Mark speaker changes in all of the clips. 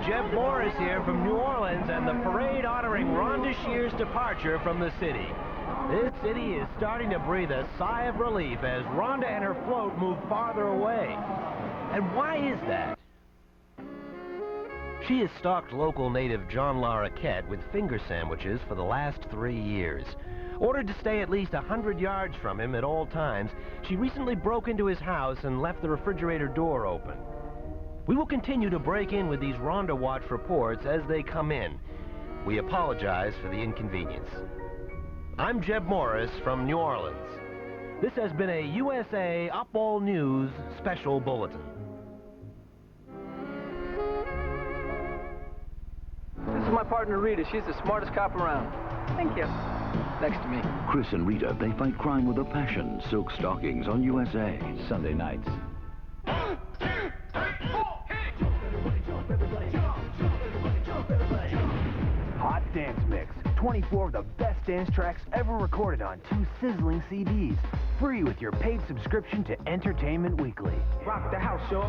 Speaker 1: Jeb Morris here from New Orleans and the parade honoring Rhonda Shear's departure from the city. This city is starting to breathe a sigh of relief as Rhonda and her float move farther away. And why is that? She has stalked local native John Larroquette with finger sandwiches for the last 3 years. Ordered to stay at least 100 yards from him at all times, she recently broke into his house and left the refrigerator door open. We will continue to break in with these Rhonda Watch reports as they come in. We apologize for the inconvenience. I'm Jeb Morris from New Orleans. This has been a USA Up All News special bulletin.
Speaker 2: This is my partner Rita. She's the smartest cop around. Thank you. Next to me.
Speaker 3: Chris and Rita, they fight crime with a passion. Silk Stockings on USA. Sunday nights.
Speaker 4: Hot Dance Mix. 24 of the best dance tracks ever recorded on 2 sizzling CDs. Free with your paid subscription to Entertainment Weekly.
Speaker 2: Rock the house, show.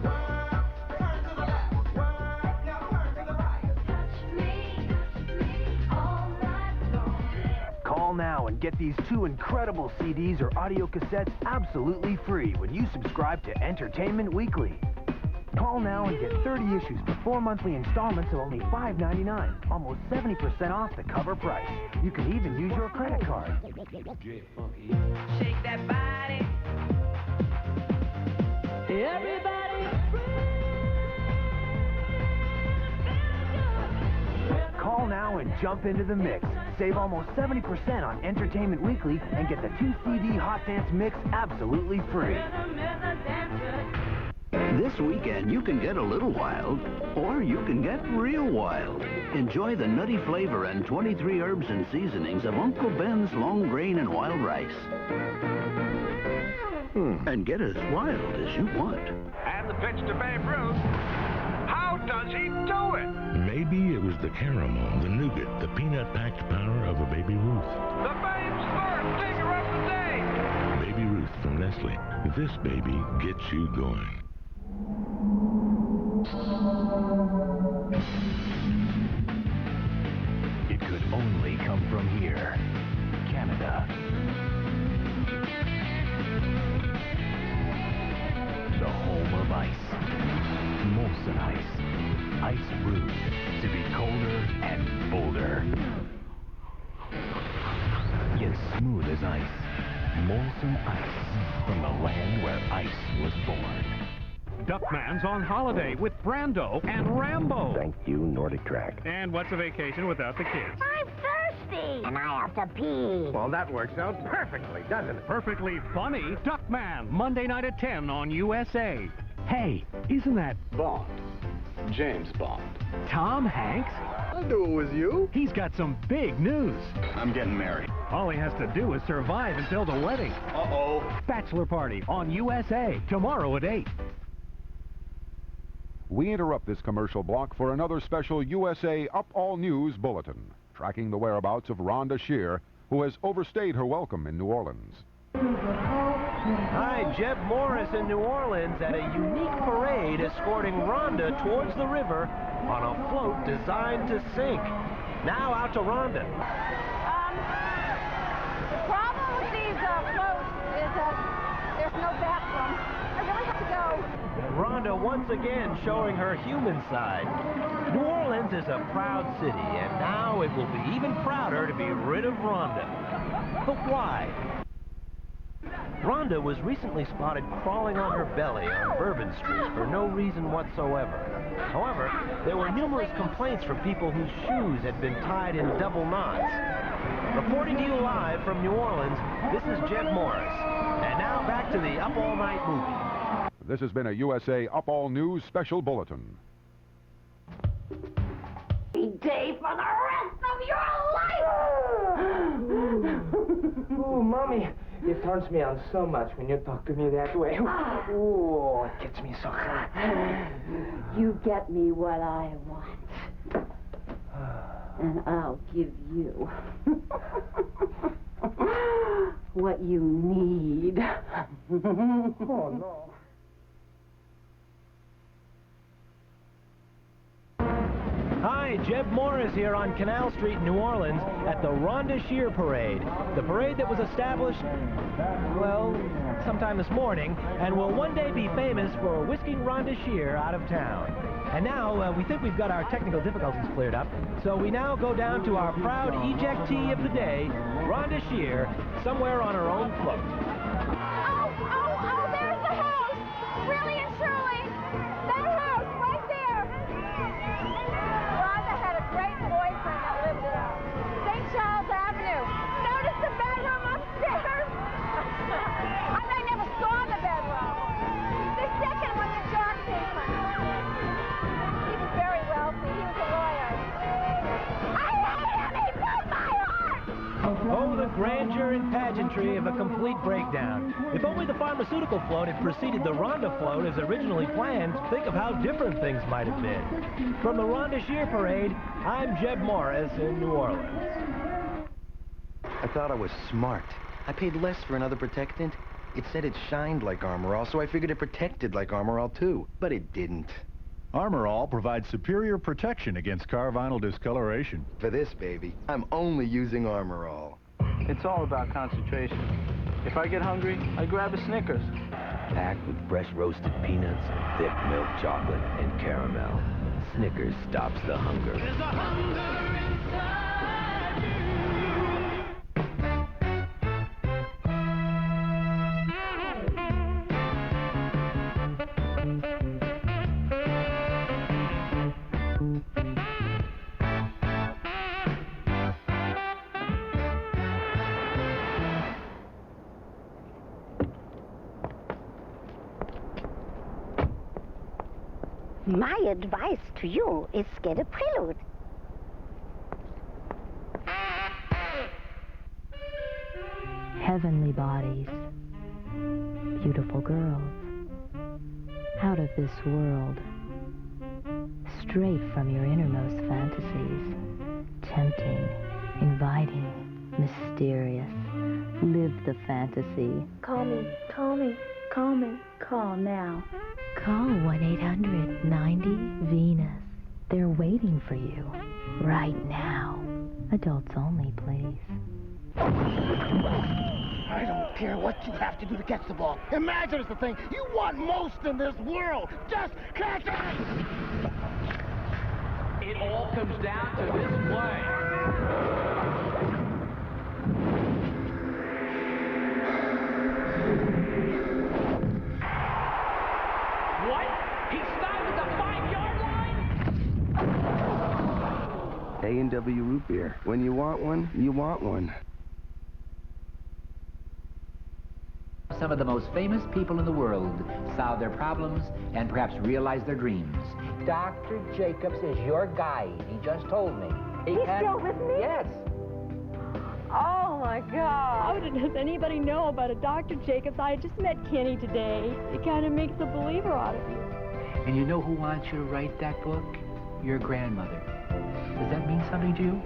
Speaker 4: Call now and get these 2 incredible CDs or audio cassettes absolutely free when you subscribe to Entertainment Weekly. Call now and get 30 issues for 4 monthly installments of only $5.99, almost 70% off the cover price. You can even use your credit card.
Speaker 5: Shake that body. Everybody.
Speaker 4: Call now and jump into the mix. Save almost 70% on Entertainment Weekly and get the 2 CD Hot Dance Mix absolutely free.
Speaker 3: This weekend, you can get a little wild, or you can get real wild. Enjoy the nutty flavor and 23 herbs and seasonings of Uncle Ben's long grain and wild rice. And get as wild as you want.
Speaker 6: And the pitch to Babe Ruth. How does he do it?
Speaker 7: Maybe it was the caramel, the nougat, the peanut-packed power of a Baby Ruth.
Speaker 6: The Babe's first digger of the day.
Speaker 7: Baby Ruth from Nestle. This baby gets you going.
Speaker 4: It could only come from here, Canada. The home of ice. Molson Ice. Ice brewed to be colder and bolder. Yet smooth as ice. Molson Ice. From the land where ice was born.
Speaker 8: Duckman's on holiday with Brando and Rambo.
Speaker 4: Thank you, Nordic Track.
Speaker 8: And what's a vacation without the kids?
Speaker 9: I'm thirsty, and I have to pee.
Speaker 6: Well, that works out perfectly, doesn't it?
Speaker 8: Perfectly funny. Duckman, Monday night at 10 on USA. Hey, isn't that
Speaker 6: Bond. James Bond.
Speaker 8: Tom Hanks?
Speaker 6: I knew it was you.
Speaker 8: He's got some big news.
Speaker 6: I'm getting married.
Speaker 8: All he has to do is survive until the wedding.
Speaker 6: Uh-oh.
Speaker 8: Bachelor Party on USA, tomorrow at 8.
Speaker 10: We interrupt this commercial block for another special USA Up All News bulletin, tracking the whereabouts of Rhonda Shear, who has overstayed her welcome in New Orleans.
Speaker 1: Hi, Jeb Morris in New Orleans at a unique parade escorting Rhonda towards the river on a float designed to sink. Now out to Rhonda.
Speaker 9: The problem with these floats is that there's no bathroom. I really have to go.
Speaker 1: Rhonda once again showing her human side. New Orleans is a proud city, and now it will be even prouder to be rid of Rhonda. But why? Rhonda was recently spotted crawling on her belly on Bourbon Street for no reason whatsoever. However, there were numerous complaints from people whose shoes had been tied in double knots. Reporting to you live from New Orleans, this is Jeb Morris. And now back to the Up All Night movie.
Speaker 10: This has been a USA Up All News special bulletin.
Speaker 9: Day for the rest of your life!
Speaker 2: Oh, Mommy, it turns me on so much when you talk to me that way. Oh, it gets me so hot.
Speaker 9: You get me what I want. And I'll give you what you need.
Speaker 2: Oh, no.
Speaker 1: Hi, Jeb Morris here on Canal Street in New Orleans at the Rhonda Shear Parade. The parade that was established, well, sometime this morning, and will one day be famous for whisking Rhonda Shear out of town. And now, we think we've got our technical difficulties cleared up, so we now go down to our proud ejectee of the day, Rhonda Shear, somewhere on her own float.
Speaker 9: Oh, there's the house! Really and truly! That house, right there! Rhonda had a great boyfriend that lived there. St. Charles Avenue. Notice the bedroom upstairs? I never saw the bedroom. The second one, the John Bateman. He was very wealthy. He was a lawyer. I hate him! He broke my heart!
Speaker 1: Oh, the grandeur and pageantry of a complete breakdown. If only the pharmaceutical float had preceded the Rhonda float as originally planned, think of how different things might have been. From the Rhonda Shear Parade, I'm Jeb Morris in New Orleans.
Speaker 11: I thought I was smart. I paid less for another protectant. It said it shined like Armor All, so I figured it protected like Armor All too. But it didn't.
Speaker 12: Armor All provides superior protection against car vinyl discoloration.
Speaker 11: For this, baby, I'm only using Armor All.
Speaker 2: It's all about concentration. If I get hungry, I grab a Snickers.
Speaker 13: Packed with fresh roasted peanuts, thick milk chocolate, and caramel. Snickers stops the hunger.
Speaker 5: There's a hunger inside you.
Speaker 14: My advice to you is get a prelude.
Speaker 15: Heavenly bodies, beautiful girls, out of this world, straight from your innermost fantasies, tempting, inviting, mysterious. Live the fantasy.
Speaker 14: Call me, call me, call me, call now.
Speaker 15: Call 1-800-90-VENUS. They're waiting for you right now. Adults only, please.
Speaker 16: I don't care what you have to do to catch the ball. Imagine it's the thing you want most in this world. Just catch it!
Speaker 5: It all comes down to this play. What? He stopped at the 5-yard line?
Speaker 11: A&W root beer. When you want one, you want one.
Speaker 17: Some of the most famous people in the world solve their problems and perhaps realize their dreams. Dr. Jacobs is your guide. He just told me.
Speaker 9: He's still with me?
Speaker 17: Yes.
Speaker 9: Oh, my God.
Speaker 18: How does anybody know about a Dr. Jacobs? I just met Kenny today. It kind of makes a believer out of you.
Speaker 17: And you know who wants you to write that book? Your grandmother. Does that mean something to you?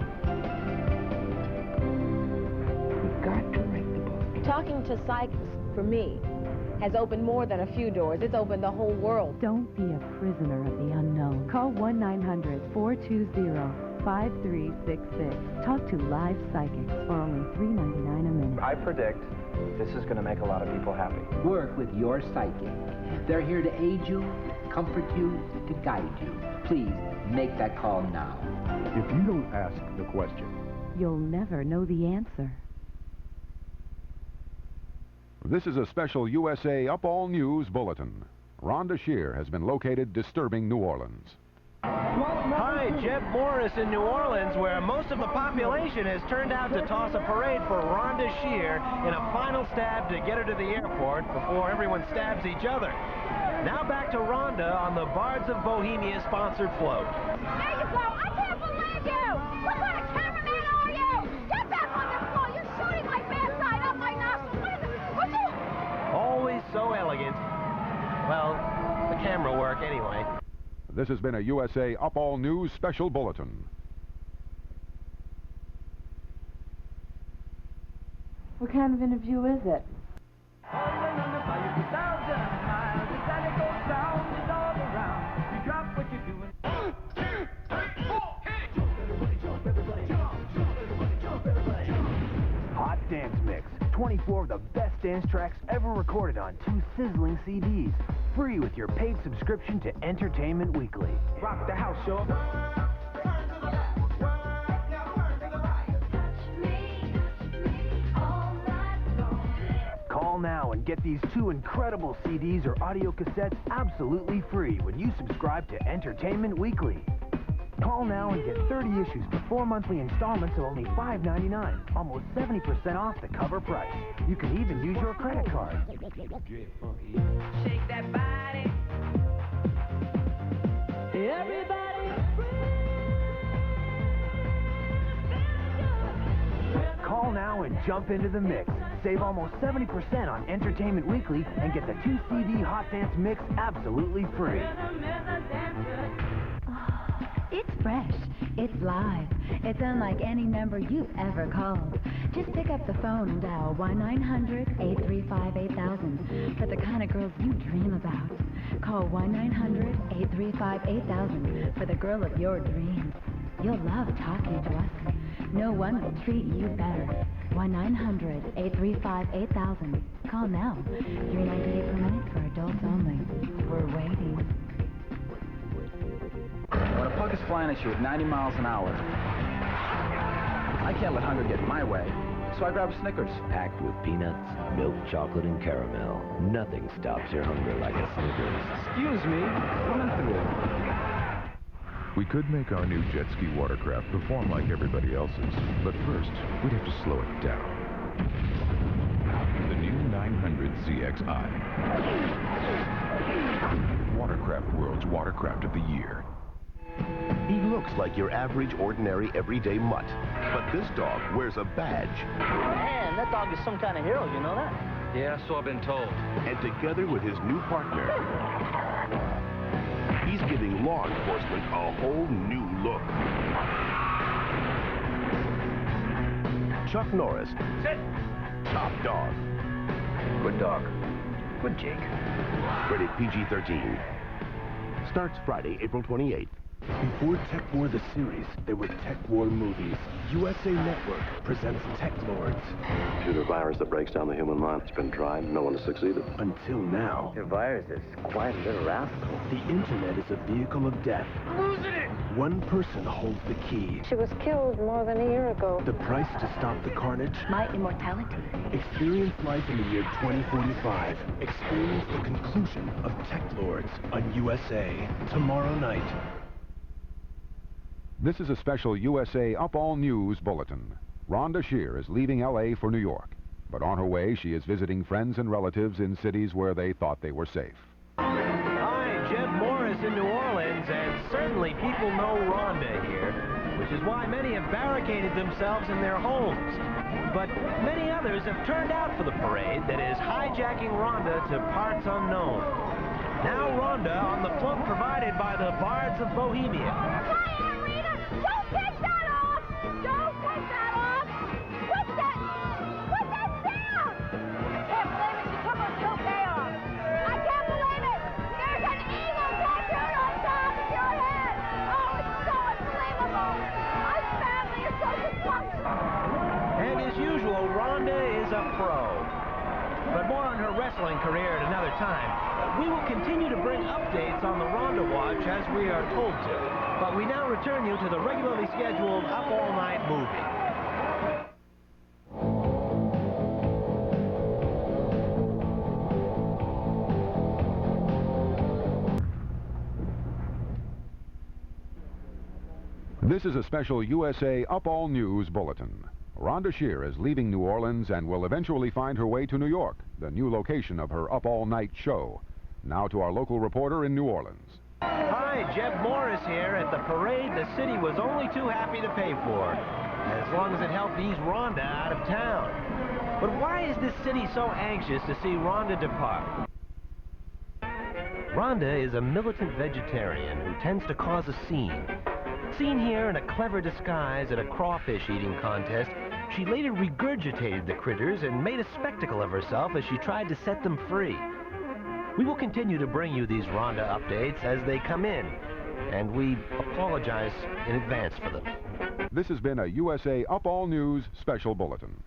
Speaker 17: You've got to write the book.
Speaker 19: Talking to psychics, for me, has opened more than a few doors. It's opened the whole world.
Speaker 15: Don't be a prisoner of the unknown. Call 1-900-420-5366. Talk to live psychics for only $3.99 a minute.
Speaker 2: I predict this is going to make a lot of people happy.
Speaker 17: Work with your psychic. They're here to aid you, comfort you, to guide you. Please, make that call now.
Speaker 12: If you don't ask the question,
Speaker 15: You'll never know the answer.
Speaker 10: This is a special USA Up All News bulletin. Rhonda Shear has been located disturbing New Orleans.
Speaker 1: Hi, Jeb Morris in New Orleans, where most of the population has turned out to toss a parade for Rhonda Shear in a final stab to get her to the airport before everyone stabs each other. Now back to Rhonda on the Bards of Bohemia sponsored float.
Speaker 9: There you go. I can't believe you. What kind of cameraman are you? Get back on the floor. You're shooting my backside up my nostrils. What is it? What's it?
Speaker 1: Always so elegant. Well, the camera work anyway.
Speaker 10: This has been a USA Up All News special bulletin.
Speaker 15: What kind of interview is it?
Speaker 4: Dance Mix. 24 of the best dance tracks ever recorded on 2 sizzling CDs. Free with your paid subscription to Entertainment Weekly.
Speaker 2: Rock the house, y'all.
Speaker 4: Call now and get these 2 incredible CDs or audio cassettes absolutely free when you subscribe to Entertainment Weekly. Call now and get 30 issues for 4 monthly installments of only $5.99, almost 70% off the cover price. You can even use your credit card.
Speaker 5: Shake that body. Everybody.
Speaker 4: Call now and jump into the mix. Save almost 70% on Entertainment Weekly and get the 2 CD Hot Dance Mix absolutely free.
Speaker 15: It's fresh. It's live. It's unlike any number you've ever called. Just pick up the phone and dial 1-900-835-8000 for the kind of girls you dream about. Call 1-900-835-8000 for the girl of your dreams. You'll love talking to us. No one will treat you better. 1-900-835-8000. Call now. $3.98 per minute for adults only. We're waiting.
Speaker 20: When a puck is flying at you at 90 miles an hour, I can't let hunger get in my way, so I grab a Snickers.
Speaker 13: Packed with peanuts, milk, chocolate, and caramel. Nothing stops your hunger like a Snickers.
Speaker 20: Excuse me, coming through.
Speaker 21: We could make our new jet ski watercraft perform like everybody else's, but first, we'd have to slow it down. The new 900 CXI. Watercraft World's Watercraft of the Year.
Speaker 22: He looks like your average, ordinary, everyday mutt. But this dog wears a badge.
Speaker 23: Man, that dog is some kind of hero, you know that?
Speaker 22: Yeah, so I've been told. And together with his new partner, he's giving law enforcement a whole new look. Chuck Norris. Sit. Top dog. Good dog. Good Jake. Rated PG-13. Starts Friday, April 28th.
Speaker 24: Before Tech War the series, there were Tech War movies. USA Network presents Tech Lords.
Speaker 25: Computer virus that breaks down the human mind. It's been tried. No one has succeeded.
Speaker 24: Until now.
Speaker 23: Your virus is quite a little rascal.
Speaker 24: The internet is a vehicle of death.
Speaker 23: Losing it!
Speaker 24: One person holds the key.
Speaker 26: She was killed more than a year ago.
Speaker 24: The price to stop the carnage?
Speaker 26: My immortality.
Speaker 24: Experience life in the year 2045. Experience the conclusion of Tech Lords on USA tomorrow night.
Speaker 10: This is a special USA Up All News bulletin. Rhonda Shear is leaving L.A. for New York. But on her way, she is visiting friends and relatives in cities where they thought they were safe.
Speaker 1: Hi, Jeb Morris in New Orleans, and certainly people know Rhonda here, which is why many have barricaded themselves in their homes. But many others have turned out for the parade that is hijacking Rhonda to parts unknown. Now Rhonda on the float provided by the Bards of Bohemia.
Speaker 9: Don't take that off! Don't take that off! What's that? What's that sound? I can't believe it. You took her toupee off. I can't believe it. There's an eagle tattooed on top of your head. Oh, it's so unbelievable. My family is so dysfunctional.
Speaker 1: And as usual, Rhonda is a pro. But more on her wrestling career at another time. We will continue to bring updates on the Rhonda Watch as we are told to. But we now return you to the regularly scheduled Up All Night movie.
Speaker 10: This is a special USA Up All News bulletin. Rhonda Shear is leaving New Orleans and will eventually find her way to New York, the new location of her Up All Night show. Now to our local reporter in New Orleans.
Speaker 1: Hi, Jeb Morris here. At the parade the city was only too happy to pay for, as long as it helped ease Rhonda out of town. But why is this city so anxious to see Rhonda depart? Rhonda is a militant vegetarian who tends to cause a scene. Seen here in a clever disguise at a crawfish eating contest, she later regurgitated the critters and made a spectacle of herself as she tried to set them free. We will continue to bring you these Rhonda updates as they come in, and we apologize in advance for them.
Speaker 10: This has been a USA Up All News special bulletin.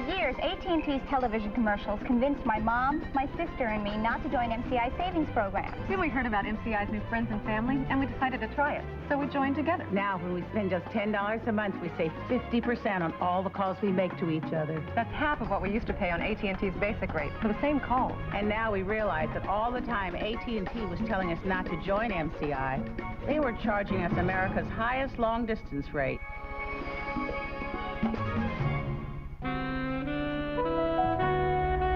Speaker 9: years, AT&T's television commercials convinced my mom, my sister, and me not to join MCI savings programs.
Speaker 3: Then we heard about MCI's new friends and family, and we decided to try it. So we joined together.
Speaker 6: Now, when we spend just $10 a month, we save 50% on all the calls we make to each other.
Speaker 3: That's half of what we used to pay on AT&T's basic rate for the same calls.
Speaker 6: And now we realize that all the time AT&T was telling us not to join MCI, they were charging us America's highest long-distance rate.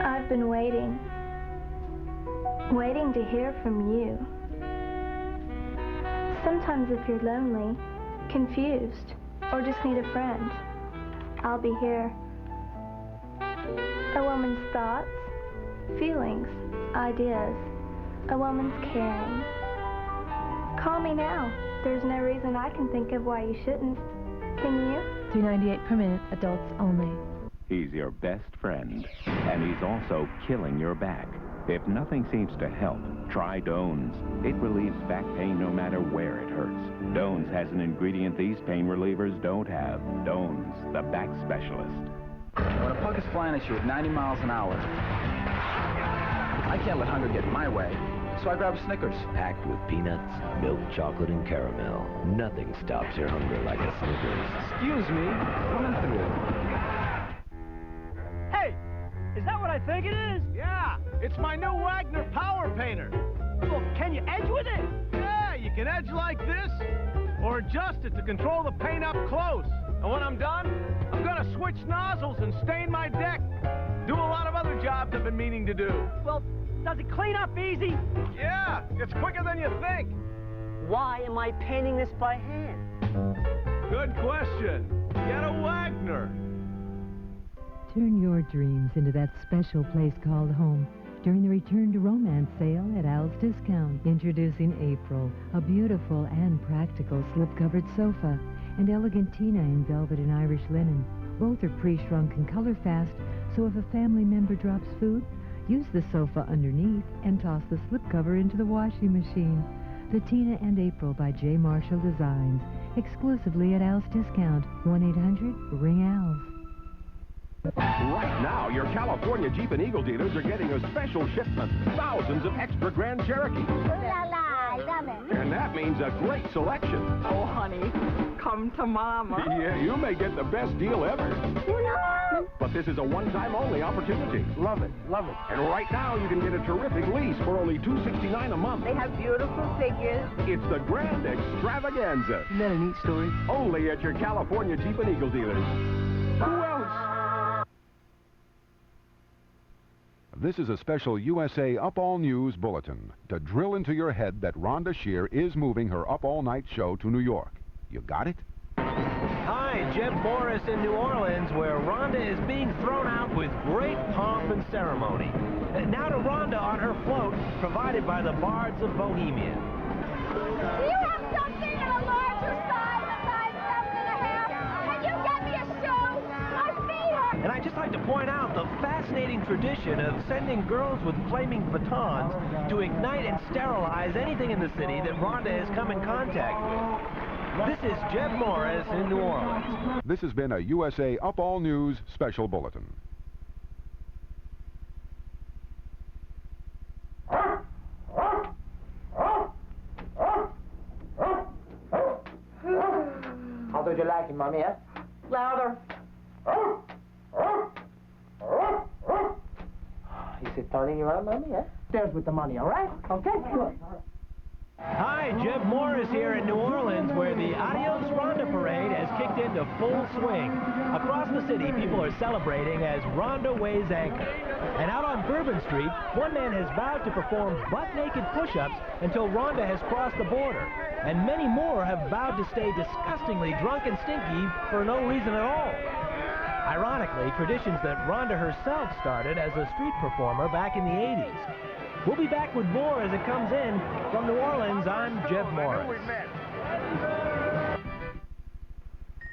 Speaker 7: I've been waiting to hear from you. Sometimes if you're lonely, confused, or just need a friend, I'll be here. A woman's thoughts, feelings, ideas, a woman's caring. Call me now. There's no reason I can think of why you shouldn't. Can you?
Speaker 8: $3.98 per minute, adults only.
Speaker 14: He's your best friend, and he's also killing your back. If nothing seems to help, try Dones. It relieves back pain no matter where it hurts. Dones has an ingredient these pain relievers don't have. Dones, the back specialist.
Speaker 20: When a pug is flying at you at 90 miles an hour, I can't let hunger get in my way, so I grab a Snickers.
Speaker 13: Packed with peanuts, milk chocolate, and caramel. Nothing stops your hunger like a Snickers.
Speaker 20: Excuse me, coming through.
Speaker 16: Hey, is that what I think it is? Yeah, it's my new Wagner power painter. Well, can you edge with it? Yeah, you can edge like this, or adjust it to control the paint up close. And when I'm done, I'm gonna switch nozzles and stain my deck. Do a lot of other jobs I've been meaning to do. Well, does it clean up easy? Yeah, it's quicker than you think. Why am I painting this by hand? Good question. Get a Wagner.
Speaker 27: Turn your dreams into that special place called home during the Return to Romance sale at Al's Discount. Introducing April, a beautiful and practical slip-covered sofa, and elegant Tina in velvet and Irish linen. Both are pre-shrunk and color-fast, so if a family member drops food, use the sofa underneath and toss the slipcover into the washing machine. The Tina and April by J. Marshall Designs, exclusively at Al's Discount. 1-800-RING-ALS.
Speaker 22: Right now, your California Jeep and Eagle dealers are getting a special shipment. Thousands of extra Grand Cherokees.
Speaker 9: Ooh la la, I love it.
Speaker 22: And that means a great selection.
Speaker 3: Oh, honey, come to Mama.
Speaker 22: Yeah, you may get the best deal ever.
Speaker 9: No.
Speaker 22: But this is a one-time only opportunity.
Speaker 2: Love it, love it.
Speaker 22: And right now, you can get a terrific lease for only $269 a month.
Speaker 19: They have beautiful figures.
Speaker 22: It's the Grand Extravaganza.
Speaker 2: Isn't that a neat story?
Speaker 22: Only at your California Jeep and Eagle dealers. Who else?
Speaker 10: This is a special USA Up All News bulletin to drill into your head that Rhonda Shear is moving her Up All Night show to New York. You got it?
Speaker 1: Hi, Jeb Morris in New Orleans, where Rhonda is being thrown out with great pomp and ceremony. Now to Rhonda on her float, provided by the Bards of Bohemia.
Speaker 9: Do you have something in a larger size, a size 7.5? Can you get me a shoe? My feet hurt.
Speaker 1: And I'd just like to point out the fascinating tradition of sending girls with flaming batons to ignite and sterilize anything in the city that Rhonda has come in contact with. This is Jeb Morris in New Orleans.
Speaker 10: This has been a USA Up All News special bulletin.
Speaker 2: How do you like it, Mommy, eh?
Speaker 19: Louder.
Speaker 2: Is it turning you on, Mommy, eh? There's with the money, all right? Okay, good.
Speaker 1: Hi, Jeb Morris here in New Orleans, where the Adios Rhonda parade has kicked into full swing. Across the city, people are celebrating as Rhonda weighs anchor. And out on Bourbon Street, one man has vowed to perform butt-naked push-ups until Rhonda has crossed the border. And many more have vowed to stay disgustingly drunk and stinky for no reason at all. Ironically, traditions that Rhonda herself started as a street performer back in the 80s. We'll be back with more as it comes in. From New Orleans, I'm Jeb Morris.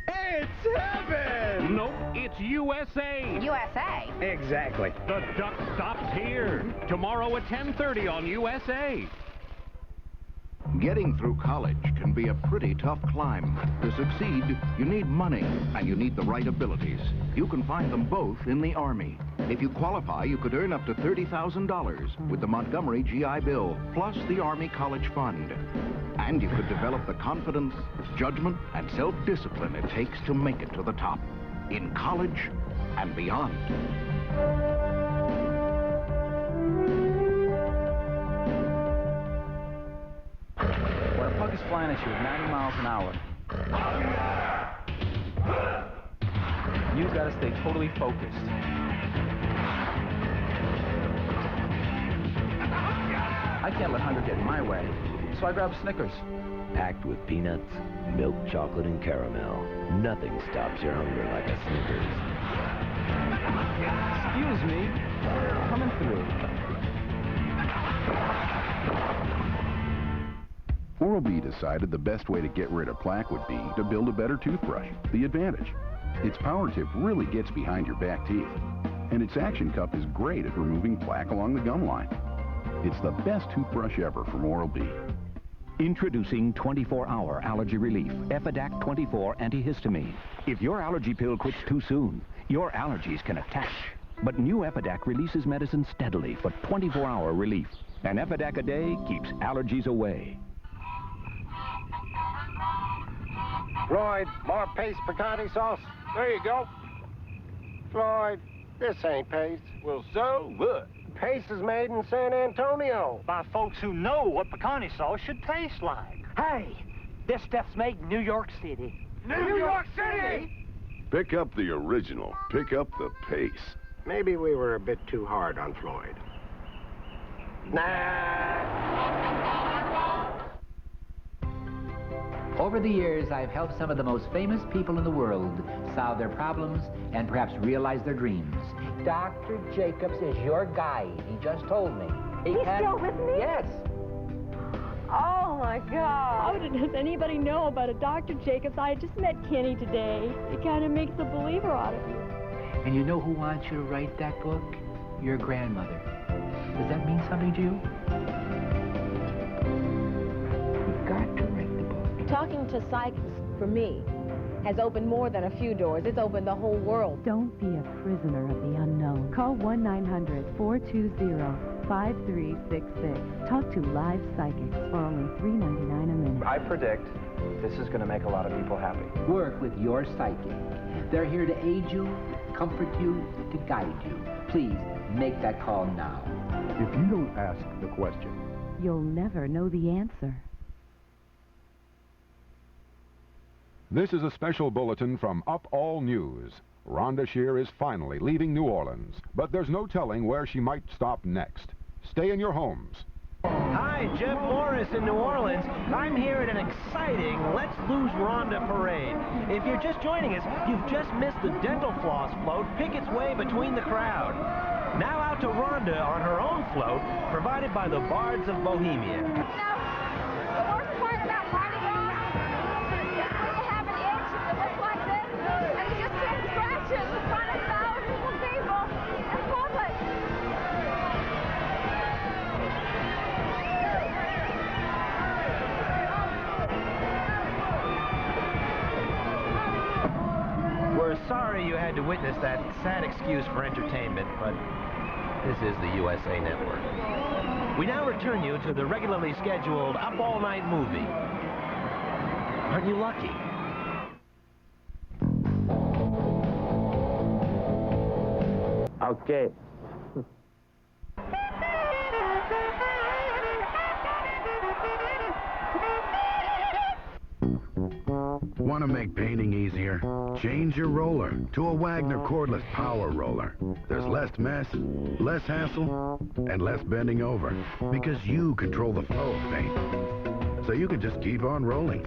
Speaker 22: It's heaven! Nope, it's USA.
Speaker 9: USA?
Speaker 22: Exactly. The duck stops here. Tomorrow at 10:30 on USA.
Speaker 4: Getting through college can be a pretty tough climb. To succeed, you need money and you need the right abilities. You can find them both in the Army. If you qualify, you could earn up to $30,000 with the Montgomery GI Bill, plus the Army College Fund. And you could develop the confidence, judgment, and self-discipline it takes to make it to the top, in college and beyond.
Speaker 20: When a puck is flying at you at 90 miles an hour, you've got to stay totally focused. I can't let hunger get in my way, so I grab Snickers.
Speaker 13: Packed with peanuts, milk, chocolate, and caramel. Nothing stops your hunger like a Snickers.
Speaker 20: Excuse me, coming through.
Speaker 10: Oral-B decided the best way to get rid of plaque would be to build a better toothbrush, the Advantage. Its power tip really gets behind your back teeth, and its action cup is great at removing plaque along the gum line. It's the best toothbrush ever from Oral-B.
Speaker 5: Introducing 24-hour allergy relief, Epidac 24 antihistamine. If your allergy pill quits too soon, your allergies can attach. But new Epidac releases medicine steadily for 24-hour relief. An Epidac a day keeps allergies away.
Speaker 11: Floyd, more paste picante sauce. There you go. Floyd, this ain't paste. Well, so what? Paste is made in San Antonio.
Speaker 23: By folks who know what picante sauce should taste like. Hey, this stuff's made in New York City.
Speaker 11: New York City?
Speaker 25: Pick up the original. Pick up the pace.
Speaker 11: Maybe we were a bit too hard on Floyd.
Speaker 12: Over the years, I've helped some of the most famous people in the world solve their problems and perhaps realize their dreams. Dr. Jacobs is your guide. He just told me.
Speaker 9: He's still with me?
Speaker 12: Yes.
Speaker 9: Oh, my God. How does anybody know about a Dr. Jacobs? I just met Kenny today. It kind of makes a believer out of you.
Speaker 12: And you know who wants you to write that book? Your grandmother. Does that mean something to you? You've got to write the book.
Speaker 19: Talking to psychics, for me, has opened more than a few doors. It's opened the whole world.
Speaker 27: Don't be a prisoner of the unknown. Call 1-900-420-5366. Talk to live psychics for only $3.99 a minute.
Speaker 20: I predict this is going to make a lot of people happy.
Speaker 12: Work with your psychic. They're here to aid you, comfort you, to guide you. Please, make that call now.
Speaker 10: If you don't ask the question,
Speaker 27: You'll never know the answer.
Speaker 10: this is a special bulletin from Up All News. Rhonda Shear is finally leaving New Orleans, but there's no telling where she might stop next. Stay in your homes.
Speaker 1: Hi, Jeff Morris in New Orleans. I'm here at an exciting Let's Lose Rhonda parade. If you're just joining us, you've just missed the dental floss float pick its way between the crowd. Now out to Rhonda on her own float, provided by the Bards of Bohemia.
Speaker 9: The worst part about Mardi Gras is when you have an itch that looks like this, and you just get scratches in front of thousands of people in public.
Speaker 1: We're sorry you had to witness that sad excuse for entertainment, but this is the USA Network. We now return you to the regularly scheduled Up All Night movie. Aren't you lucky?
Speaker 23: Okay.
Speaker 4: Want to make painting easier? Change your roller to a Wagner cordless power roller. There's less mess, less hassle, and less bending over because you control the flow of paint. So you can just keep on rolling.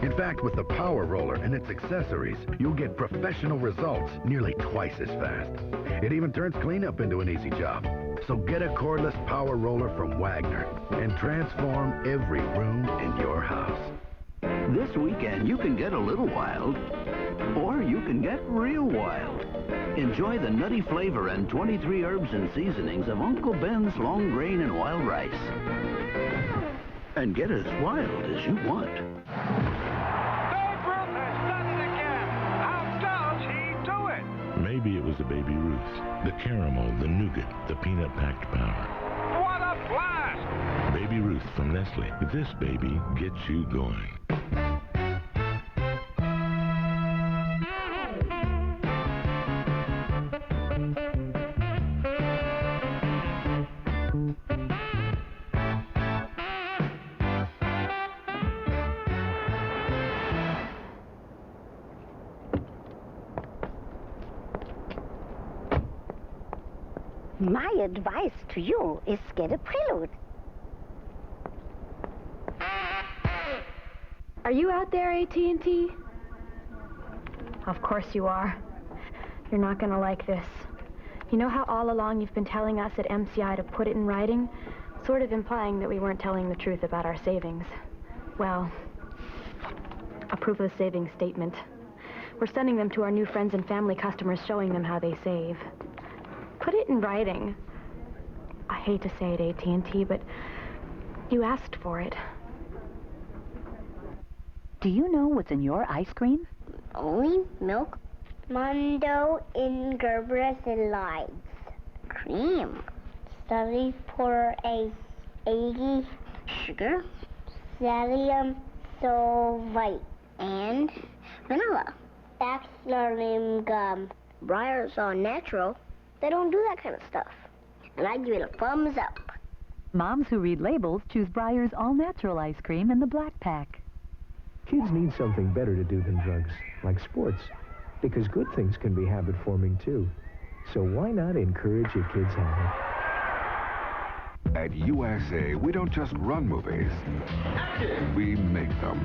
Speaker 4: In fact, with the power roller and its accessories, you'll get professional results nearly twice as fast. It even turns cleanup into an easy job. So get a cordless power roller from Wagner and transform every room in your house.
Speaker 15: This weekend, you can get a little wild, or you can get real wild. Enjoy the nutty flavor and 23 herbs and seasonings of Uncle Ben's long grain and wild rice. and get as wild as you want.
Speaker 6: Maybe it was the Baby Ruth, the caramel, the nougat, the peanut-packed power.
Speaker 11: What a blast!
Speaker 6: Baby Ruth from Nestle. This baby gets you going.
Speaker 7: My advice to you is get a prelude.
Speaker 8: Are you out there, AT&T? Of course you are. You're not gonna like this. You know how all along you've been telling us at MCI to put it in writing? Sort of implying that we weren't telling the truth about our savings. Well, a proof of the savings statement. We're sending them to our new friends and family customers, showing them how they save. Put it in writing. I hate to say it, AT&T, but you asked for it.
Speaker 7: Do you know what's in your ice cream? Only milk. Mondo ingerbricides. Cream. Study for a 80 sugar. Psyllium sulfite. And vanilla. Axolotl gum. Breyer's all natural. They don't do that kind of stuff. And I give it a thumbs up.
Speaker 17: Moms who read labels choose Breyer's all-natural ice cream in the black pack.
Speaker 18: Kids need something better to do than drugs, like sports, because good things can be habit-forming too. So why not encourage your kids' habit?
Speaker 10: At USA, we don't just run movies. We make them.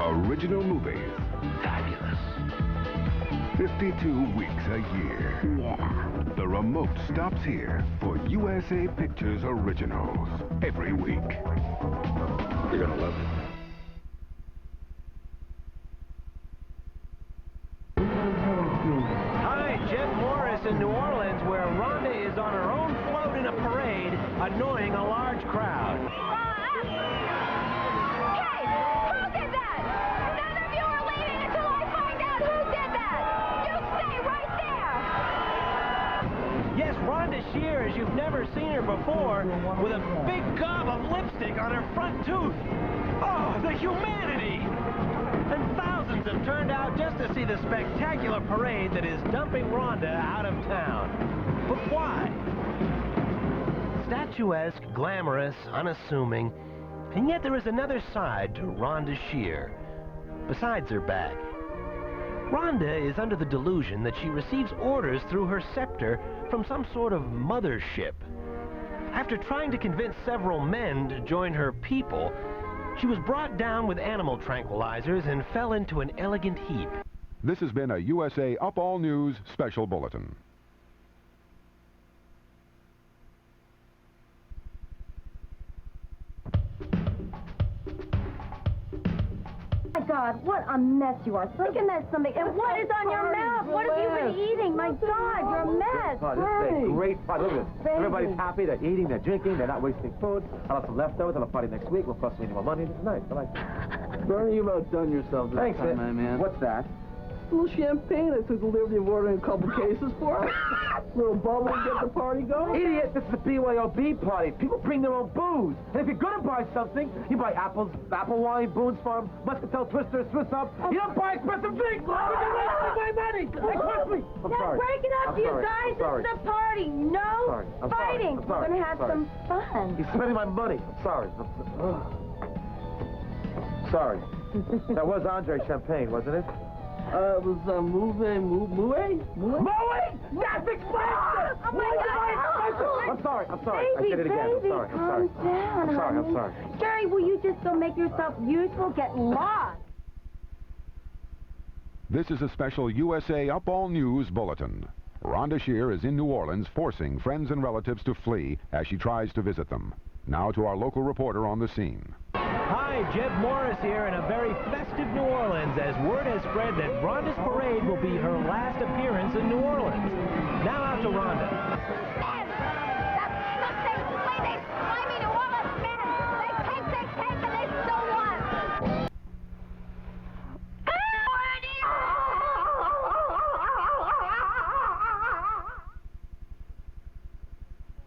Speaker 10: Original movies.
Speaker 15: Fabulous.
Speaker 10: 52 weeks a year.
Speaker 7: Yeah.
Speaker 10: The remote stops here for USA Pictures Originals every week. You're gonna love it.
Speaker 1: Hi, Jeff Morris in New Orleans, where Rhonda is on her own float in a parade, annoying a large crowd. Rhonda Shear, as you've never seen her before, with a big gob of lipstick on her front tooth. Oh, the humanity! And thousands have turned out just to see the spectacular parade that is dumping Rhonda out of town. But why? Statuesque, glamorous, unassuming, and yet there is another side to Rhonda Shear, besides her back. Rhonda is under the delusion that she receives orders through her scepter from some sort of mothership. After trying to convince several men to join her people, she was brought down with animal tranquilizers and fell into an elegant heap.
Speaker 10: This has been a USA Up All News special bulletin.
Speaker 19: My God, what a mess you are. Thinking that's something. And what is on your mouth? What have you been eating? My God, you're a mess.
Speaker 2: Oh, this is a great party. Look at this. Everybody's happy. They're eating, they're drinking, they're not wasting food. I'll have some leftovers. I'll have a party next week. We'll cost me more money. It's nice. I like it.
Speaker 20: Bernie, you've outdone yourself this
Speaker 2: Thanks,
Speaker 20: time, my man.
Speaker 2: What's that?
Speaker 20: A little champagne I took the liberty of ordering a couple cases for us. A little bubble to get the party going.
Speaker 2: Idiot, this is a BYOB party. People bring their own booze. And if you're going to buy something, you buy apples, apple wine, Boone's Farm, Muscatel, Twister, Swiss Up. You don't buy expensive drinks. You're wasting my money. Hey, trust me. I'm
Speaker 19: now
Speaker 2: sorry.
Speaker 19: break it up,
Speaker 2: I'm
Speaker 19: you
Speaker 2: sorry.
Speaker 19: guys.
Speaker 2: I'm sorry.
Speaker 19: This is a party. No
Speaker 2: I'm
Speaker 19: fighting.
Speaker 2: Sorry.
Speaker 19: We're going to have
Speaker 2: Sorry.
Speaker 19: some fun.
Speaker 2: You're spending my money. I'm sorry. Sorry. That was Andre Champagne, wasn't it?
Speaker 20: It was Mouet?
Speaker 2: That's expensive!
Speaker 19: Oh, my God!
Speaker 2: I'm sorry.
Speaker 19: Baby,
Speaker 2: I did it again.
Speaker 19: baby,
Speaker 2: I'm
Speaker 19: calm
Speaker 2: sorry.
Speaker 19: down,
Speaker 2: I'm sorry.
Speaker 19: Jerry, will you just go make yourself useful? Get lost.
Speaker 10: This is a special USA Up All News bulletin. Rhonda Shear is in New Orleans forcing friends and relatives to flee as she tries to visit them. Now to our local reporter on the scene.
Speaker 1: Hi, Jeb Morris here in a very festive New Orleans as word has spread that Rhonda's parade will be her last appearance in New Orleans. Now out to Rhonda.
Speaker 9: They take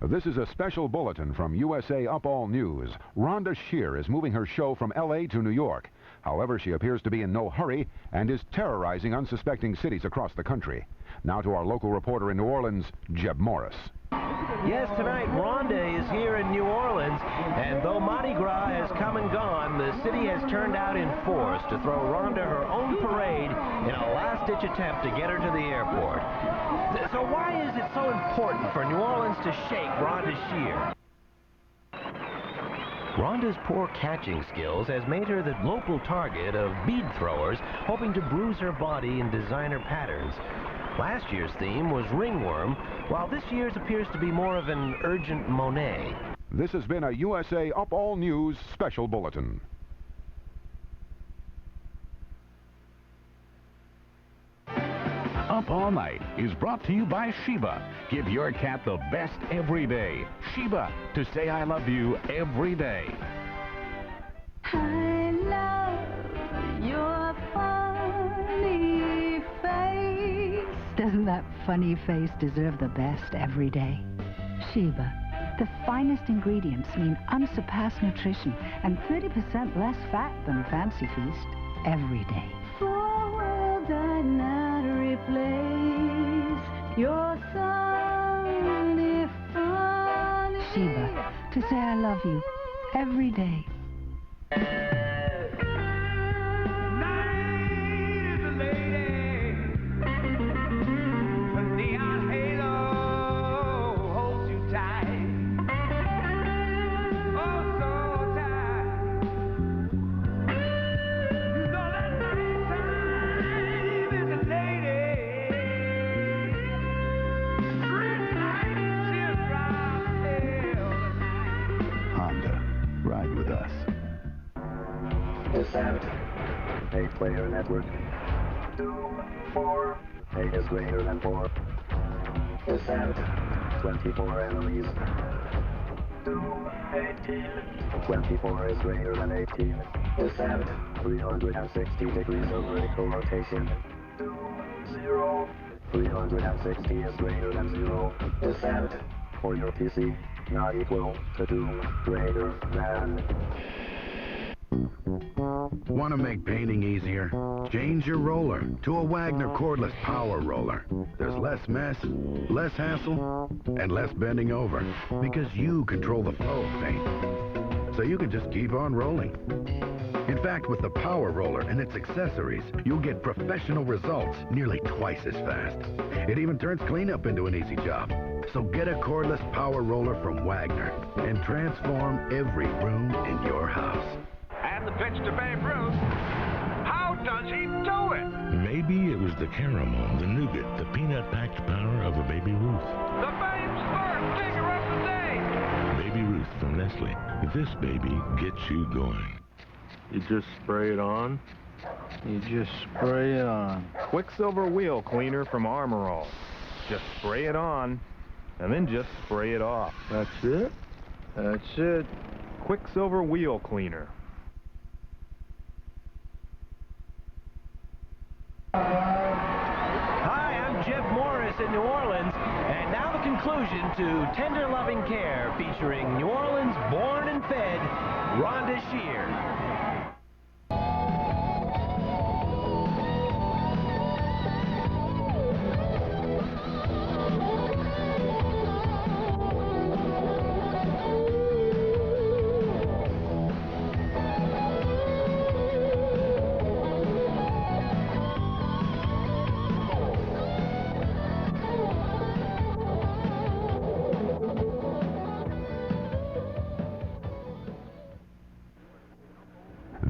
Speaker 10: This is a special bulletin from USA Up All News. Rhonda Shear is moving her show from L.A. to New York. However, she appears to be in no hurry and is terrorizing unsuspecting cities across the country. Now to our local reporter in New Orleans, Jeb Morris.
Speaker 1: Yes, tonight Rhonda is here in New Orleans, and though Mardi Gras has come and gone, the city has turned out in force to throw Rhonda her own parade in a last-ditch attempt to get her to the airport. So why is it so important for New Orleans to shake Rhonda Shear? Rhonda's poor catching skills has made her the local target of bead throwers hoping to bruise her body in designer patterns. Last year's theme was ringworm, while this year's appears to be more of an urgent Monet.
Speaker 10: This has been a USA Up All News special bulletin.
Speaker 5: Up All Night is brought to you by Sheba. Give your cat the best every day. Sheba, to say I love you every day.
Speaker 17: I love your funny face. Doesn't that funny face deserve the best every day? Sheba. The finest ingredients mean unsurpassed nutrition and 30% less fat than Fancy Feast every day. For worlds I'd not replace your sunny funny. Sheba. To say I love you every day.
Speaker 4: Ride with us.
Speaker 25: Savage. 8-player network. 2, 4. 8 is greater than 4. Savage. 24 enemies. 2, 18. 24 is greater than 18. Savage. 360 degrees of vertical rotation. 2, 0. 360 is greater than 0. Savage. For your PC. Not equal to 2, greater than.
Speaker 4: Want to make painting easier? Change your roller to a Wagner cordless power roller. There's less mess, less hassle, and less bending over because you control the flow of paint. So you can just keep on rolling. In fact, with the power roller and its accessories, you'll get professional results nearly twice as fast. It even turns cleanup into an easy job. So get a cordless power roller from Wagner and transform every room in your house.
Speaker 3: And the pitch to Babe Ruth. How does he do it?
Speaker 6: Maybe it was the caramel, the nougat, the peanut-packed power of a Baby Ruth.
Speaker 3: The Babe's first digger of the day.
Speaker 6: Baby Ruth from Nestle. This baby gets you going.
Speaker 14: You just spray it on. You just spray it on. Quicksilver wheel cleaner from Armor All. Just spray it on, and then just spray it off. That's it? That's it. Quicksilver wheel cleaner.
Speaker 1: Hi, I'm Jeff Morris in New Orleans, and now the conclusion to Tender Loving Care featuring New Orleans born and fed Rhonda Shear.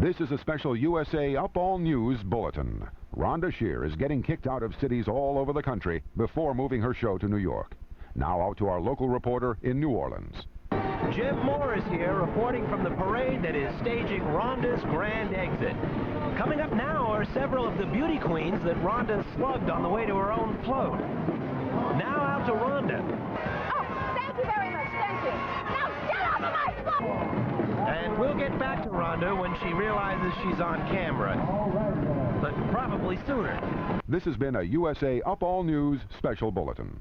Speaker 10: This is a special USA Up All News bulletin. Rhonda Shear is getting kicked out of cities all over the country before moving her show to New York. Now out to our local reporter in New Orleans.
Speaker 1: Jeb Morris here, reporting from the parade that is staging Rhonda's grand exit. Coming up now are several of the beauty queens that Rhonda slugged on the way to her own float. Now out to Rhonda.
Speaker 9: Oh, thank you very much, thank you. Now get off of my float!
Speaker 1: And we'll get back to Rhonda when she realizes she's on camera. But probably sooner.
Speaker 10: This has been a USA Up All News special bulletin.